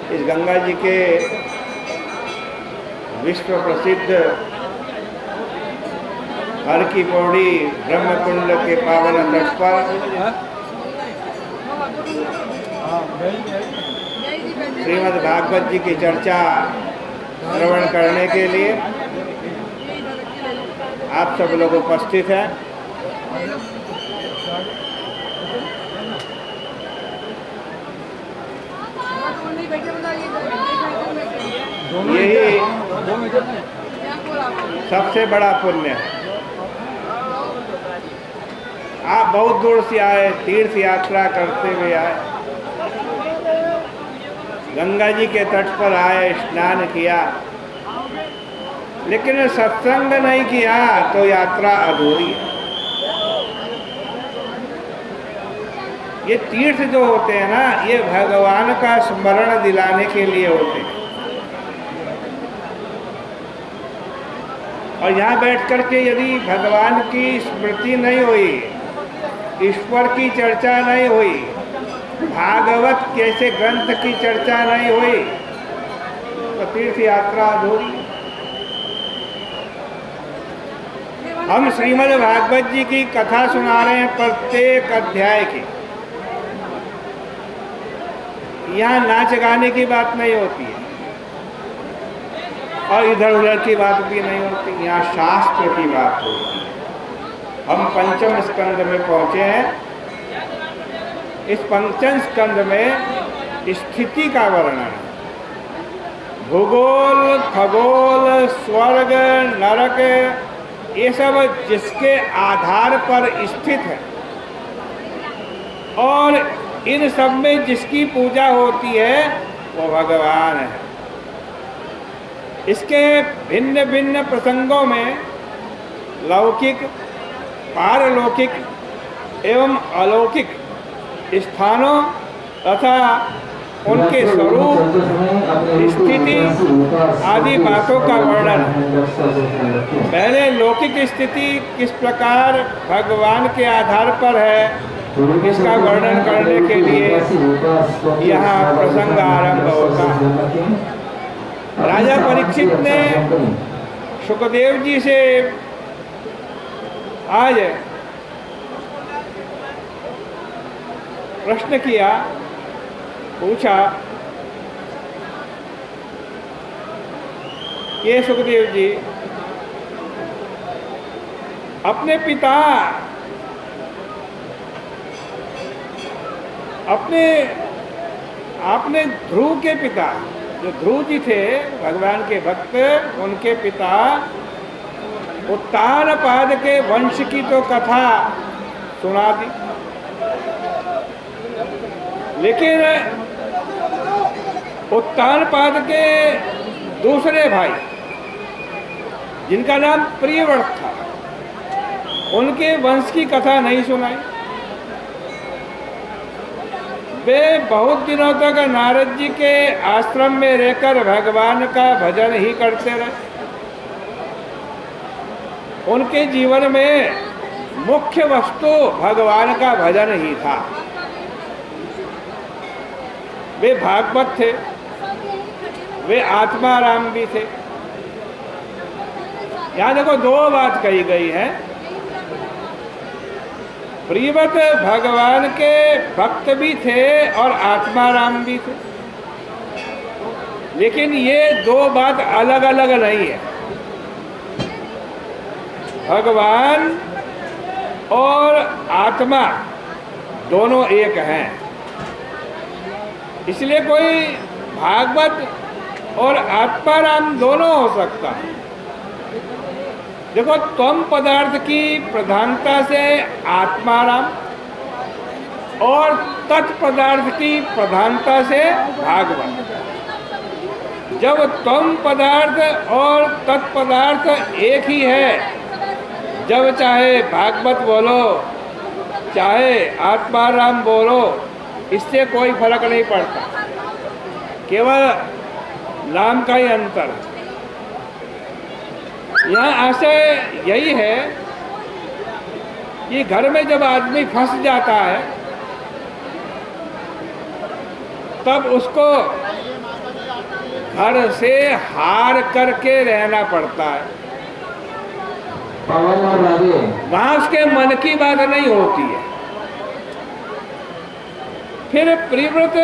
इस गंगा जी के विश्व प्रसिद्ध हर की पौड़ी ब्रह्मकुंड के पावन तट पर श्रीमद् भागवत जी की चर्चा श्रवण करने के लिए आप सब लोग उपस्थित हैं। यही सबसे बड़ा पुण्य है। आप बहुत दूर से आए, तीर्थ यात्रा करते हुए आए, गंगा जी के तट पर आए, स्नान किया, लेकिन सत्संग नहीं किया तो यात्रा अधूरी है। ये तीर्थ जो होते हैं ना, ये भगवान का स्मरण दिलाने के लिए होते हैं। और यहाँ बैठ करके यदि भगवान की स्मृति नहीं हुई, ईश्वर की चर्चा नहीं हुई, भागवत जैसे ग्रंथ की चर्चा नहीं हुई, तो तीर्थ यात्रा अधूरी। हम श्रीमद् भागवत जी की कथा सुना रहे हैं प्रत्येक अध्याय की। यहाँ नाच गाने की बात नहीं होती है और इधर उधर की बात भी नहीं होती, यहाँ शास्त्र की बात होती है। हम पंचम स्कंद में पहुँचे हैं। इस पंचम स्कंद में स्थिति का वर्णन है। भूगोल, खगोल, स्वर्ग, नरक, ये सब जिसके आधार पर स्थित है और इन सब में जिसकी पूजा होती है वो भगवान है। इसके भिन्न भिन्न प्रसंगों में लौकिक, पारलौकिक एवं अलौकिक स्थानों तथा उनके स्वरूप, स्थिति आदि बातों का वर्णन है। पहले लौकिक स्थिति किस प्रकार भगवान के आधार पर है, इसका वर्णन करने के लिए यहाँ प्रसंग आरंभ होता है। राजा परीक्षित ने सुखदेव जी से आज प्रश्न किया, पूछा, ये सुखदेव जी, अपने पिता, आपने ध्रुव के पिता, जो ध्रुव जी थे भगवान के भक्त, उनके पिता उत्तानपाद के वंश की तो कथा सुना दी, लेकिन उत्तानपाद के दूसरे भाई जिनका नाम प्रियव्रत था, उनके वंश की कथा नहीं सुनाई। वे बहुत दिनों तक नारद जी के आश्रम में रहकर भगवान का भजन ही करते रहे। उनके जीवन में मुख्य वस्तु भगवान का भजन ही था। वे भागवत थे, वे आत्माराम भी थे। यहाँ देखो दो बात कही गई है। प्रियव्रत भगवान के भक्त भी थे और आत्माराम भी थे, लेकिन ये दो बात अलग अलग नहीं है। भगवान और आत्मा दोनों एक हैं। इसलिए कोई भागवत और आत्माराम दोनों हो सकता है। देखो, त्वम पदार्थ की प्रधानता से आत्माराम और तत्पदार्थ की प्रधानता से भागवत। जब त्वम पदार्थ और तत्पदार्थ एक ही है, जब चाहे भागवत बोलो चाहे आत्माराम बोलो, इससे कोई फर्क नहीं पड़ता, केवल नाम का ही अंतर है। यहाँ आशय यही है कि घर में जब आदमी फंस जाता है तब उसको घर से हार करके रहना पड़ता है। वहां उसके मन की बात नहीं होती है। फिर प्रियव्रत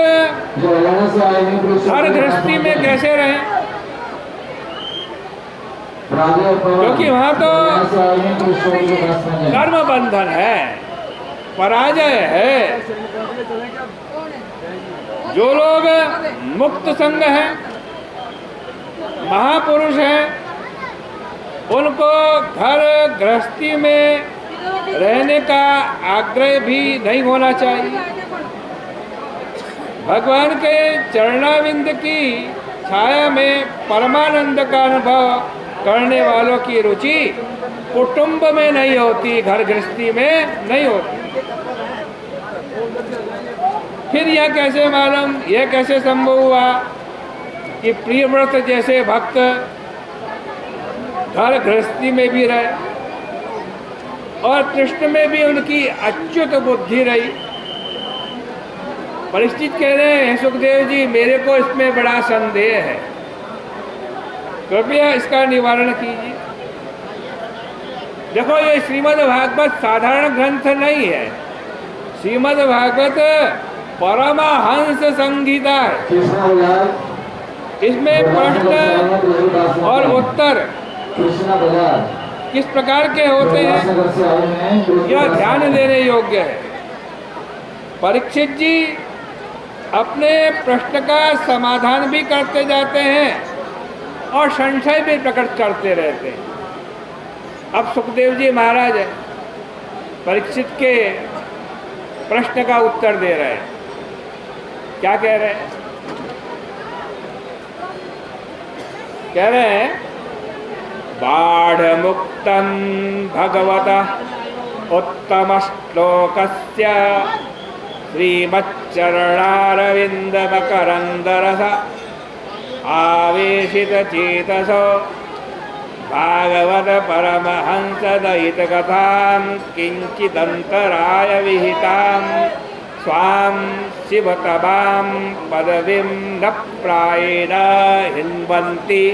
हर गृहस्थी में कैसे रहें, क्योंकि वहां तो कर्म बंधन है, पराजय है। जो लोग मुक्त संग हैं, महापुरुष हैं, उनको घर गृहस्थी में रहने का आग्रह भी नहीं होना चाहिए। भगवान के चरणाविंद की छाया में परमानंद का अनुभव करने वालों की रुचि कुटुंब में नहीं होती, घर गृहस्थी में नहीं होती। फिर यह कैसे मालूम, यह कैसे संभव हुआ कि प्रियव्रत जैसे भक्त घर गृहस्थी में भी रहे और कृष्ण में भी उनकी अच्युत बुद्धि रही। परीक्षित कह रहे हैं, सुखदेव जी मेरे को इसमें बड़ा संदेह है, कृपया इसका निवारण कीजिए। देखो, ये श्रीमद् भागवत साधारण ग्रंथ नहीं है। श्रीमद् भागवत परमहंस संहिता है। इसमें प्रश्न और उत्तर किस प्रकार के होते हैं, यह ध्यान देने योग्य है। परीक्षित जी अपने प्रश्न का समाधान भी करते जाते हैं और संशय भी प्रकट करते रहते हैं। अब सुखदेव जी महाराज परीक्षित के प्रश्न का उत्तर दे रहे हैं। क्या कह रहे हैं? कह रहे हैं, बाढ़ मुक्तम भगवतः उत्तम श्लोकस्य श्रीमच्चरणारविंद मकरंदरस आवेशित चेतसो भागवत परमहंस दयित कथां किंचिदंतराय विहितां स्वां शिवतमां पदवीं न प्रायेण हिन्वन्ति।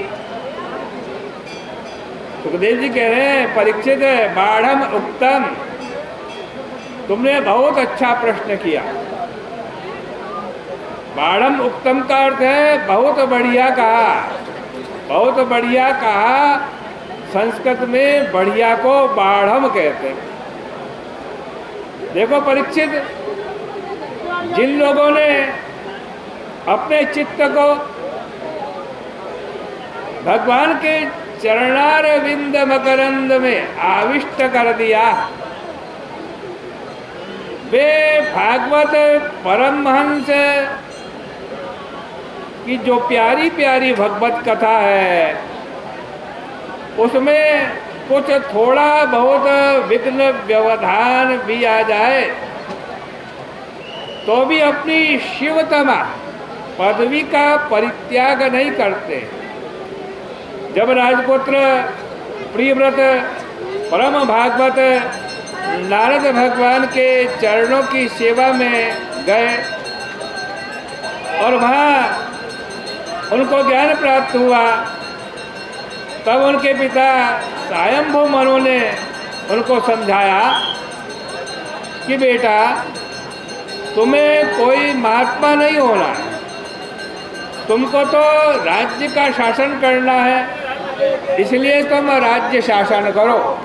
सुखदेव जी कह रहे हैं, परीक्षित बाढ़म उक्तम, तुमने बहुत अच्छा प्रश्न किया। बाढ़म उक्तम का अर्थ है बहुत बढ़िया कहा, बहुत बढ़िया कहा। संस्कृत में बढ़िया को बाढ़म कहते हैं। देखो परीक्षित, जिन लोगों ने अपने चित्त को भगवान के चरणारविंद मकरंद में आविष्ट कर दिया, वे भागवत परमहंस की जो प्यारी प्यारी भगवत कथा है, उसमें कुछ थोड़ा बहुत विघ्न व्यवधान भी आ जाए तो भी अपनी शिवतमा पदवी का परित्याग नहीं करते। जब राजपुत्र प्रियव्रत परम भागवत नारद भगवान के चरणों की सेवा में गए और वहाँ उनको ज्ञान प्राप्त हुआ, तब उनके पिता स्वयंभू मनु ने उनको समझाया कि बेटा, तुम्हें कोई महात्मा नहीं होना, तुमको तो राज्य का शासन करना है, इसलिए तुम राज्य शासन करो।